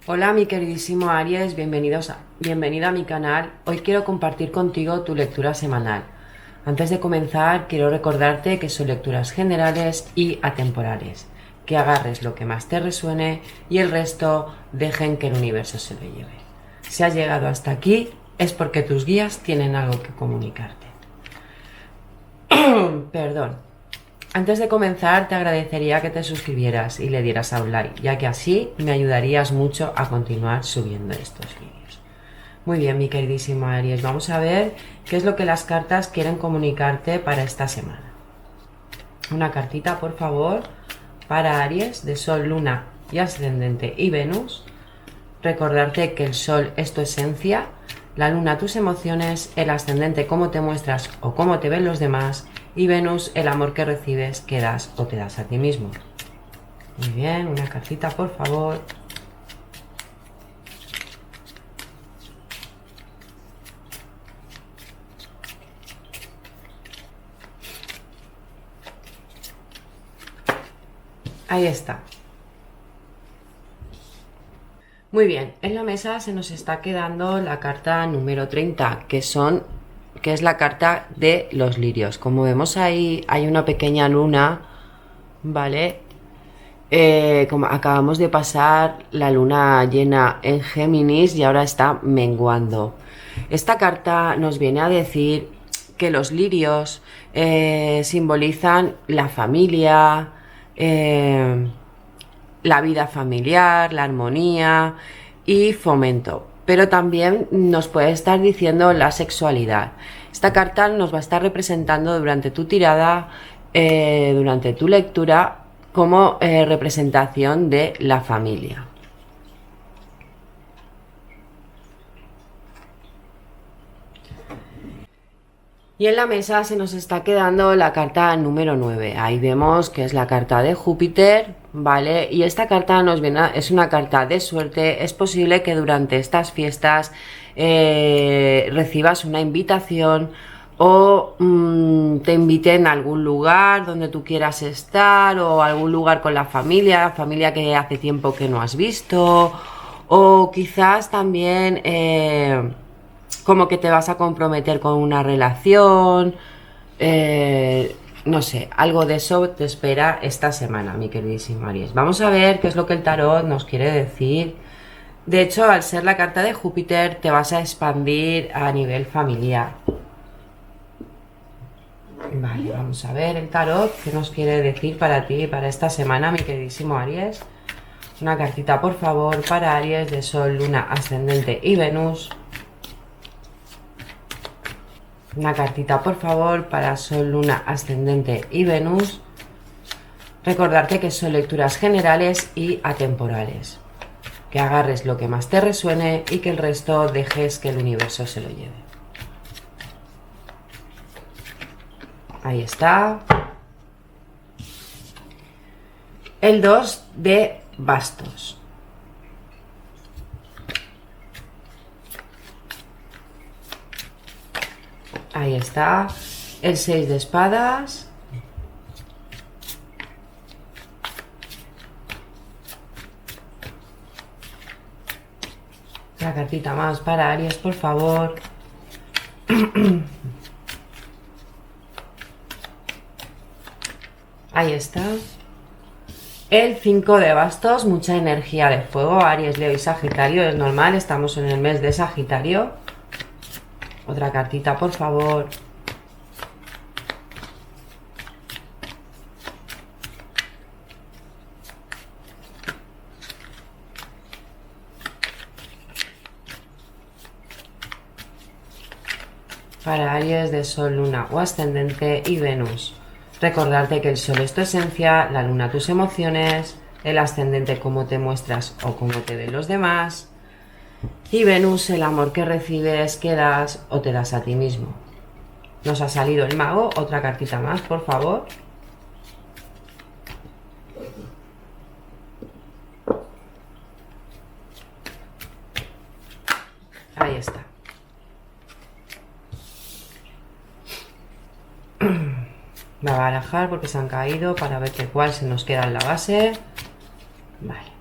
Hola mi queridísimo Aries, bienvenido a mi canal. Hoy quiero compartir contigo tu lectura semanal. Antes de comenzar, quiero recordarte que son lecturas generales y atemporales, que agarres lo que más te resuene y el resto dejen que el universo se lo lleve. Si has llegado hasta aquí, es porque tus guías tienen algo que comunicarte. Perdón. Antes de comenzar, te agradecería que te suscribieras y le dieras a un like, ya que así me ayudarías mucho a continuar subiendo estos vídeos. Muy bien, mi queridísimo Aries, vamos a ver qué es lo que las cartas quieren comunicarte para esta semana. Una cartita, por favor, para Aries, de Sol, Luna y Ascendente y Venus. Recordarte que el Sol es tu esencia, la Luna tus emociones, el Ascendente cómo te muestras o cómo te ven los demás, y Venus el amor que recibes, que das o te das a ti mismo. Muy bien, una cartita por favor. Ahí está. Muy bien, en la mesa se nos está quedando la carta número 30, que es la carta de los lirios. Como vemos ahí, hay una pequeña luna, ¿vale? Como acabamos de pasar la luna llena en Géminis y ahora está menguando. Esta carta nos viene a decir que los lirios simbolizan la familia, la vida familiar, la armonía y fomento. Pero también nos puede estar diciendo la sexualidad. Esta carta nos va a estar representando durante tu tirada, durante tu lectura, como representación de la familia. Y en la mesa se nos está quedando la carta número 9. Ahí vemos que es la carta de Júpiter, ¿vale? Y esta carta es una carta de suerte. Es posible que durante estas fiestas recibas una invitación o te inviten a algún lugar donde tú quieras estar, o a algún lugar con la familia que hace tiempo que no has visto, o quizás también como que te vas a comprometer con una relación, no sé, algo de eso te espera esta semana, mi queridísimo Aries. Vamos a ver qué es lo que el tarot nos quiere decir. De hecho, al ser la carta de Júpiter, te vas a expandir a nivel familiar. Vale, vamos a ver el tarot qué nos quiere decir para ti, para esta semana, mi queridísimo Aries. Una cartita, por favor, para Aries de Sol, Luna, Ascendente y Venus. Una cartita, por favor, para Sol, Luna, Ascendente y Venus. Recordarte que son lecturas generales y atemporales. Que agarres lo que más te resuene y que el resto dejes que el universo se lo lleve. Ahí está. El 2 de bastos. Ahí está. El 6 de espadas. Una cartita más para Aries, por favor. Ahí está. El 5 de bastos, mucha energía de fuego. Aries, Leo y Sagitario, es normal, estamos en el mes de Sagitario. Otra cartita, por favor. Para Aries de Sol, Luna o Ascendente y Venus. Recordarte que el Sol es tu esencia, la Luna tus emociones, el Ascendente cómo te muestras o cómo te ven los demás, y Venus el amor que recibes, que das o te das a ti mismo. Nos ha salido el mago, otra cartita más, por favor. Ahí está. Voy a barajar porque se han caído para ver qué cuál se nos queda en la base. Vale.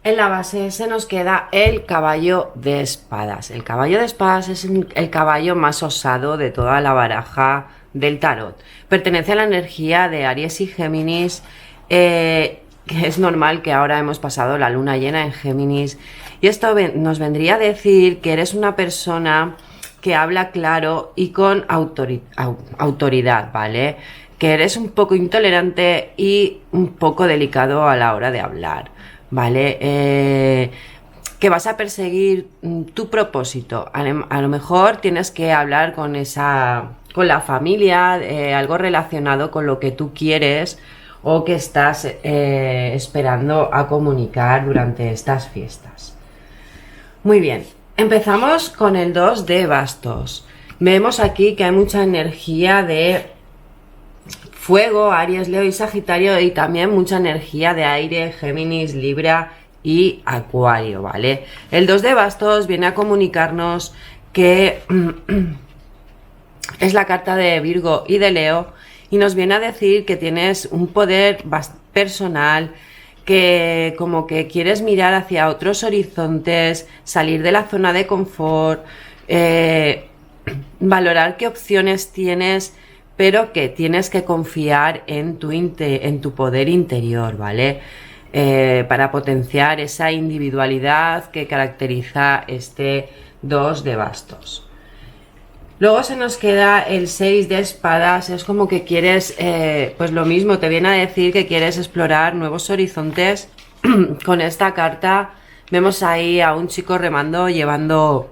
En la base se nos queda el caballo de espadas. El caballo de espadas es el caballo más osado de toda la baraja del tarot. Pertenece a la energía de Aries y Géminis. Que es normal que ahora hemos pasado la luna llena en Géminis. Y esto nos vendría a decir que eres una persona que habla claro y con autoridad, ¿vale? Que eres un poco intolerante y un poco delicado a la hora de hablar, ¿vale? Que vas a perseguir tu propósito. A lo mejor tienes que hablar con la familia, algo relacionado con lo que tú quieres o que estás esperando a comunicar durante estas fiestas. Muy bien, empezamos con el 2 de bastos. Vemos aquí que hay mucha energía de fuego, Aries, Leo y Sagitario, y también mucha energía de aire, Géminis, Libra y Acuario, ¿vale? El 2 de bastos viene a comunicarnos que es la carta de Virgo y de Leo, y nos viene a decir que tienes un poder personal, que como que quieres mirar hacia otros horizontes, salir de la zona de confort, valorar qué opciones tienes, pero que tienes que confiar en tu poder interior, ¿vale? Para potenciar esa individualidad que caracteriza este 2 de bastos. Luego se nos queda el 6 de espadas. Es como que quieres, pues lo mismo, te viene a decir que quieres explorar nuevos horizontes. Con esta carta vemos ahí a un chico remando, llevando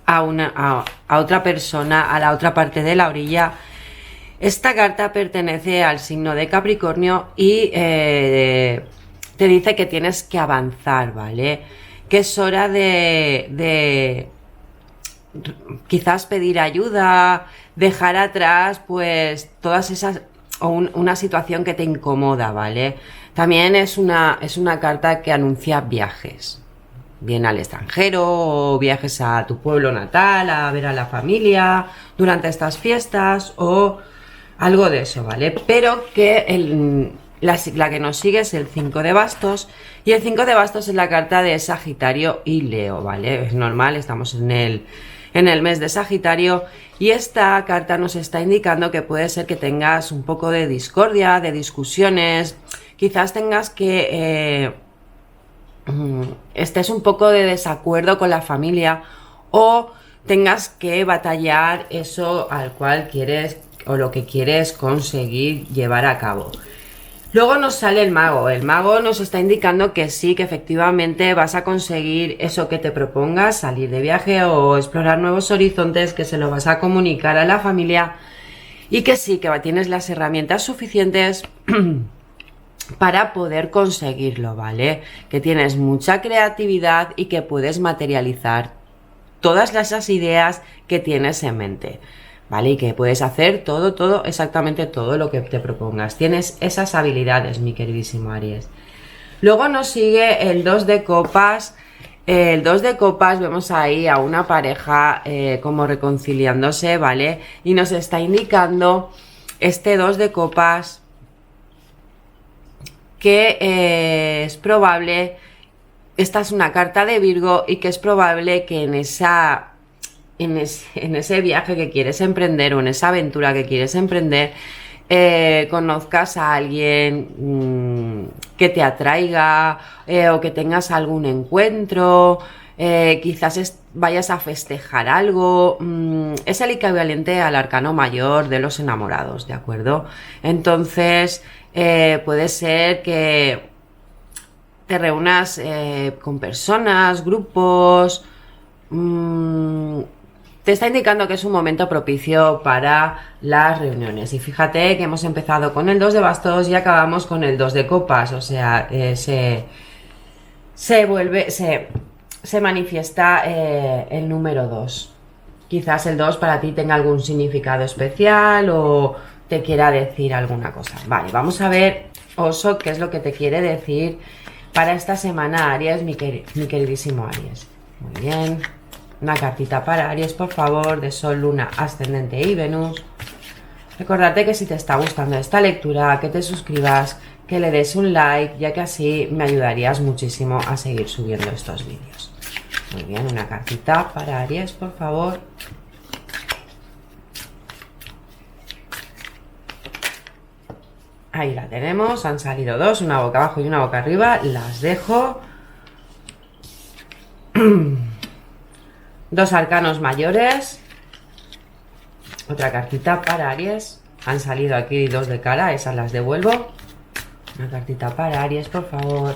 a otra persona a la otra parte de la orilla. Esta carta pertenece al signo de Capricornio y te dice que tienes que avanzar, ¿vale? Que es hora de quizás pedir ayuda, dejar atrás pues todas esas, o una situación que te incomoda, ¿vale? También es una carta que anuncia viajes, bien al extranjero o viajes a tu pueblo natal, a ver a la familia durante estas fiestas o algo de eso, ¿vale? Pero que la que nos sigue es el 5 de bastos, y el 5 de bastos es la carta de Sagitario y Leo, ¿vale? Es normal, estamos en el mes de Sagitario, y esta carta nos está indicando que puede ser que tengas un poco de discordia, de discusiones, quizás tengas que estés un poco de desacuerdo con la familia, o tengas que batallar eso al cual quieres o lo que quieres conseguir llevar a cabo. Luego nos sale el mago. El mago nos está indicando que sí, que efectivamente vas a conseguir eso que te propongas, salir de viaje o explorar nuevos horizontes, que se lo vas a comunicar a la familia, y que sí, que tienes las herramientas suficientes para poder conseguirlo, ¿vale? Que tienes mucha creatividad y que puedes materializar todas esas ideas que tienes en mente, ¿vale? Y que puedes hacer todo, exactamente todo lo que te propongas. Tienes esas habilidades, mi queridísimo Aries. Luego nos sigue el 2 de copas. El 2 de copas, vemos ahí a una pareja como reconciliándose, ¿vale? Y nos está indicando este 2 de copas que es probable, esta es una carta de Virgo, y que es probable que en ese viaje que quieres emprender o en esa aventura que quieres emprender, conozcas a alguien que te atraiga, o que tengas algún encuentro, quizás vayas a festejar algo. Es el equivalente al arcano mayor de los enamorados, ¿de acuerdo? Entonces puede ser que te reúnas con personas, grupos. Te está indicando que es un momento propicio para las reuniones. Y fíjate que hemos empezado con el 2 de bastos y acabamos con el 2 de copas. O sea, se manifiesta el número 2. Quizás el 2 para ti tenga algún significado especial o te quiera decir alguna cosa. Vale, vamos a ver, Oso, qué es lo que te quiere decir para esta semana, Aries, mi queridísimo Aries. Muy bien. Una cartita para Aries, por favor, de Sol, Luna, Ascendente y Venus. Recordarte que si te está gustando esta lectura, que te suscribas, que le des un like, ya que así me ayudarías muchísimo a seguir subiendo estos vídeos. Muy bien, una cartita para Aries, por favor. Ahí la tenemos, han salido dos, una boca abajo y una boca arriba, las dejo. Dos arcanos mayores. Otra cartita para Aries. Han salido aquí dos de cara, esas las devuelvo. Una cartita para Aries, por favor.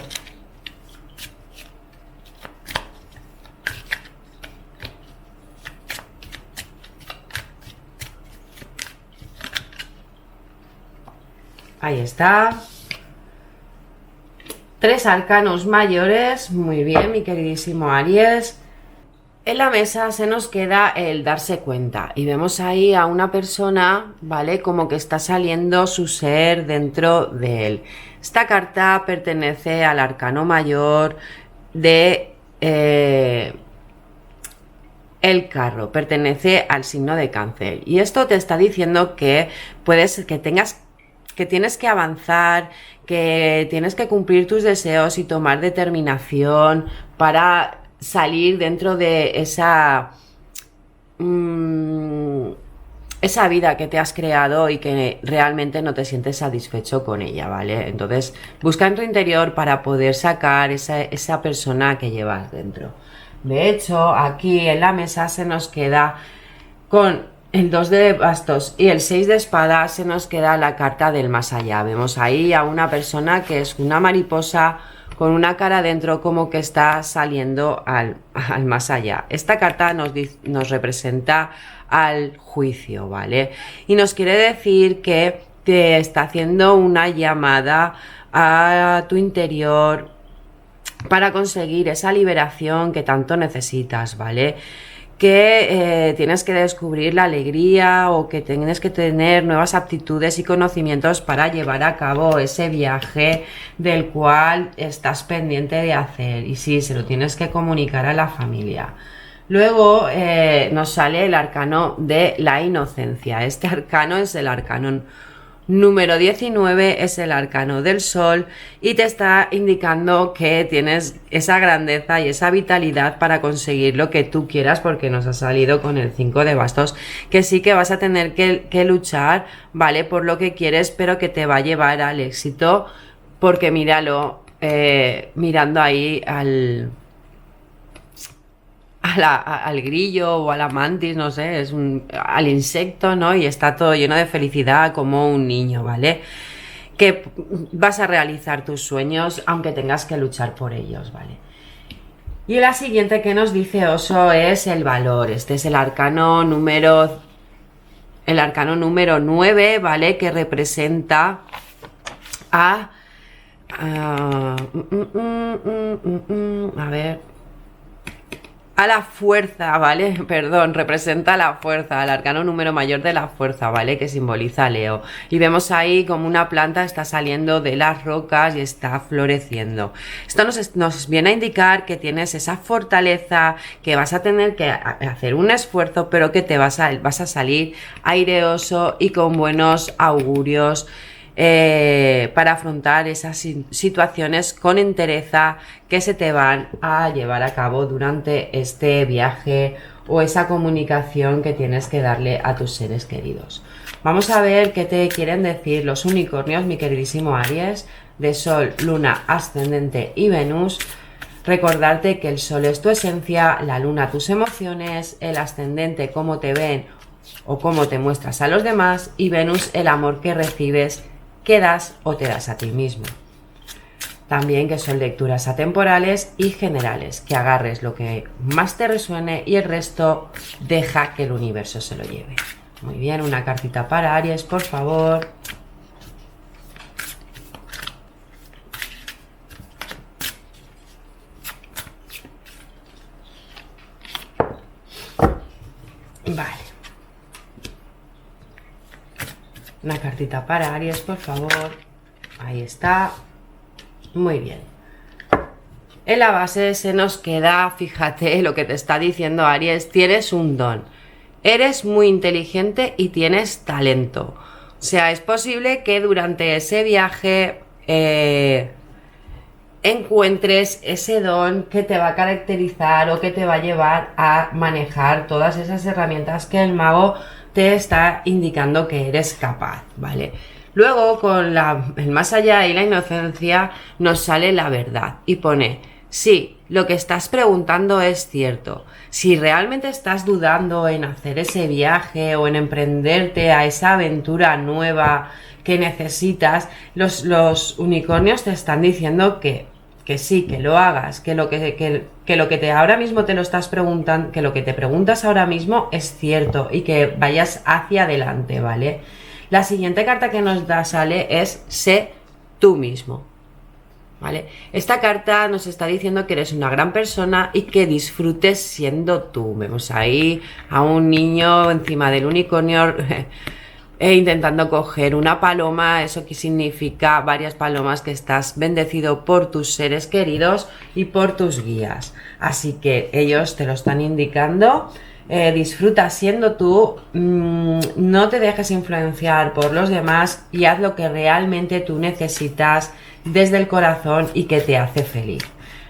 Ahí está. Tres arcanos mayores. Muy bien, mi queridísimo Aries. En la mesa se nos queda el darse cuenta y vemos ahí a una persona, ¿vale? Como que está saliendo su ser dentro de él. Esta carta pertenece al arcano mayor de el carro, pertenece al signo de Cáncer. Y esto te está diciendo que tienes que avanzar, que tienes que cumplir tus deseos y tomar determinación para salir dentro de esa vida que te has creado y que realmente no te sientes satisfecho con ella, ¿vale? Entonces busca en tu interior para poder sacar esa persona que llevas dentro. De hecho, aquí en la mesa se nos queda con el 2 de bastos y el 6 de espadas, se nos queda la carta del más allá. Vemos ahí a una persona que es una mariposa con una cara dentro, como que está saliendo al más allá. Esta carta nos representa al juicio, ¿vale? Y nos quiere decir que te está haciendo una llamada a tu interior para conseguir esa liberación que tanto necesitas, ¿vale? Que tienes que descubrir la alegría o que tienes que tener nuevas aptitudes y conocimientos para llevar a cabo ese viaje del cual estás pendiente de hacer. Y sí, se lo tienes que comunicar a la familia. Luego nos sale el arcano de la inocencia. Este arcano es el arcano número 19, es el arcano del sol y te está indicando que tienes esa grandeza y esa vitalidad para conseguir lo que tú quieras, porque nos ha salido con el 5 de bastos, que sí que vas a tener que luchar, ¿vale? Por lo que quieres, pero que te va a llevar al éxito, porque míralo, mirando ahí al grillo o a la mantis, no sé, al insecto, ¿no? Y está todo lleno de felicidad como un niño, ¿vale? Que vas a realizar tus sueños aunque tengas que luchar por ellos, ¿vale? Y la siguiente que nos dice Oso es el valor. Este es el arcano número 9, ¿vale? Que representa a ver, a la fuerza, ¿vale? Perdón, representa la fuerza, el arcano número mayor de la fuerza, ¿vale? Que simboliza a Leo. Y vemos ahí como una planta está saliendo de las rocas y está floreciendo. Esto nos viene a indicar que tienes esa fortaleza, que vas a tener que hacer un esfuerzo, pero que vas a salir aireoso y con buenos augurios, para afrontar esas situaciones con entereza que se te van a llevar a cabo durante este viaje o esa comunicación que tienes que darle a tus seres queridos. Vamos a ver qué te quieren decir los unicornios, mi queridísimo Aries, de Sol, Luna, Ascendente y Venus. Recordarte que el Sol es tu esencia, la Luna tus emociones, el Ascendente cómo te ven o cómo te muestras a los demás, y Venus el amor que recibes, que das o te das a ti mismo. También que son lecturas atemporales y generales, que agarres lo que más te resuene y el resto deja que el universo se lo lleve. Muy bien, una cartita para Aries, por favor. Vale. Una cartita para Aries, por favor. Ahí está. Muy bien. En la base se nos queda, fíjate lo que te está diciendo Aries, tienes un don. Eres muy inteligente y tienes talento. O sea, es posible que durante ese viaje encuentres ese don que te va a caracterizar o que te va a llevar a manejar todas esas herramientas que el mago te está indicando que eres capaz, ¿vale? Luego con el más allá y la inocencia nos sale la verdad y pone: sí, lo que estás preguntando es cierto. Si realmente estás dudando en hacer ese viaje o en emprenderte a esa aventura nueva que necesitas, los unicornios te están diciendo que sí, que lo hagas, que lo que te ahora mismo te lo estás preguntando, que lo que te preguntas ahora mismo es cierto y que vayas hacia adelante, ¿vale? La siguiente carta que nos sale es: sé tú mismo, ¿vale? Esta carta nos está diciendo que eres una gran persona y que disfrutes siendo tú. Vemos ahí a un niño encima del unicornio intentando coger una paloma. Eso que significa varias palomas, que estás bendecido por tus seres queridos y por tus guías. Así que ellos te lo están indicando. Disfruta siendo tú, no te dejes influenciar por los demás y haz lo que realmente tú necesitas desde el corazón y que te hace feliz.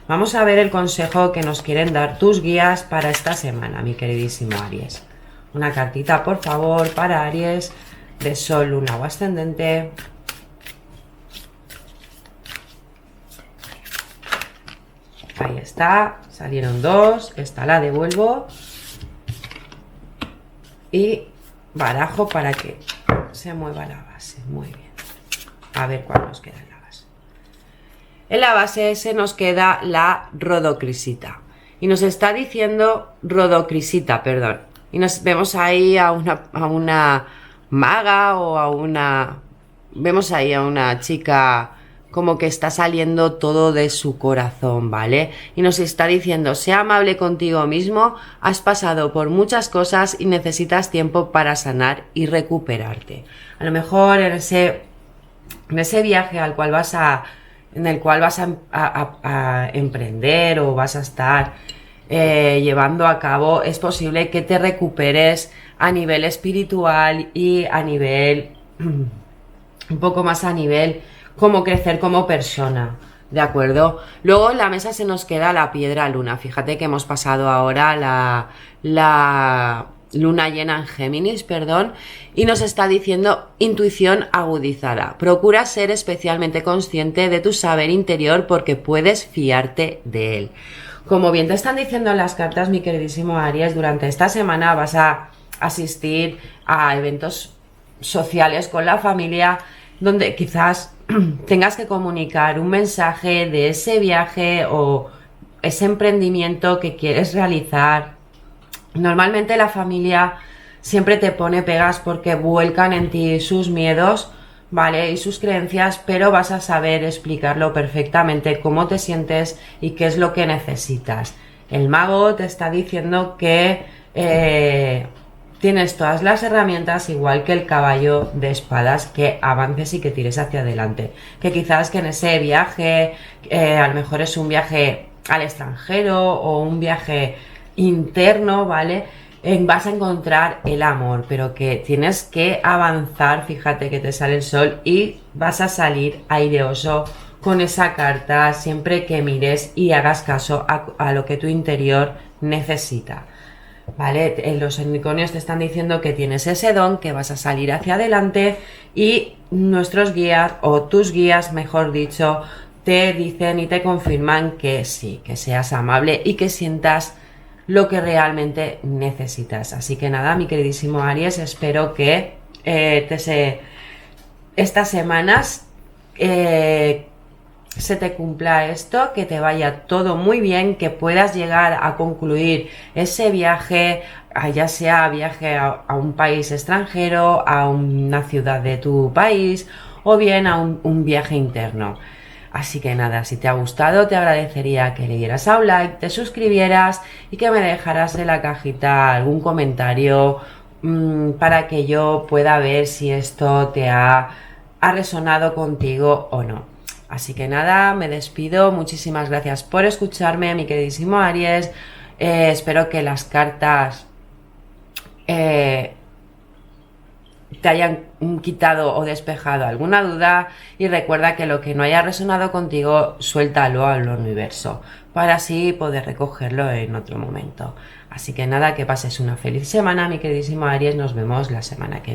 Vamos a ver el consejo que nos quieren dar tus guías para esta semana, mi queridísimo Aries. Una cartita, por favor, para Aries, de Sol, Luna o Ascendente. Ahí está, salieron dos, esta la devuelvo y barajo para que se mueva la base. Muy bien, a ver cuál nos queda en la base. En la base se nos queda la rodocrisita y nos está diciendo rodocrisita, perdón, y nos vemos ahí a una maga o vemos ahí a una chica como que está saliendo todo de su corazón, ¿vale? Y nos está diciendo: sea amable contigo mismo, has pasado por muchas cosas y necesitas tiempo para sanar y recuperarte. A lo mejor en ese viaje en el cual vas a emprender o vas a estar llevando a cabo, es posible que te recuperes a nivel espiritual y a nivel un poco más a nivel como crecer como persona, ¿de acuerdo? Luego en la mesa se nos queda la piedra luna. Fíjate que hemos pasado ahora la luna llena en Géminis, perdón, y nos está diciendo intuición agudizada. Procura ser especialmente consciente de tu saber interior porque puedes fiarte de él. Como bien te están diciendo las cartas, mi queridísimo Aries, durante esta semana vas a asistir a eventos sociales con la familia donde quizás tengas que comunicar un mensaje de ese viaje o ese emprendimiento que quieres realizar. Normalmente la familia siempre te pone pegas porque vuelcan en ti sus miedos, ¿vale? Y sus creencias, pero vas a saber explicarlo perfectamente, cómo te sientes y qué es lo que necesitas. El mago te está diciendo que tienes todas las herramientas, igual que el caballo de espadas, que avances y que tires hacia adelante. Que quizás que en ese viaje, a lo mejor es un viaje al extranjero o un viaje interno, ¿vale? Vas a encontrar el amor, pero que tienes que avanzar. Fíjate que te sale el sol y vas a salir aireoso con esa carta siempre que mires y hagas caso a lo que tu interior necesita. ¿Vale? Los unicornios te están diciendo que tienes ese don, que vas a salir hacia adelante y nuestros guías, o tus guías mejor dicho, te dicen y te confirman que sí, que seas amable y que sientas lo que realmente necesitas. Así que nada, mi queridísimo Aries, espero que estas semanas se te cumpla esto, que te vaya todo muy bien, que puedas llegar a concluir ese viaje, ya sea viaje a un país extranjero, a una ciudad de tu país o bien a un viaje interno. Así que nada, si te ha gustado te agradecería que le dieras a un like, te suscribieras y que me dejaras en la cajita algún comentario para que yo pueda ver si esto te ha resonado contigo o no. Así que nada, me despido. Muchísimas gracias por escucharme, mi queridísimo Aries. Espero que las cartas te hayan quitado o despejado alguna duda, y recuerda que lo que no haya resonado contigo, suéltalo al universo para así poder recogerlo en otro momento. Así que nada, que pases una feliz semana, mi queridísimo Aries, nos vemos la semana que viene.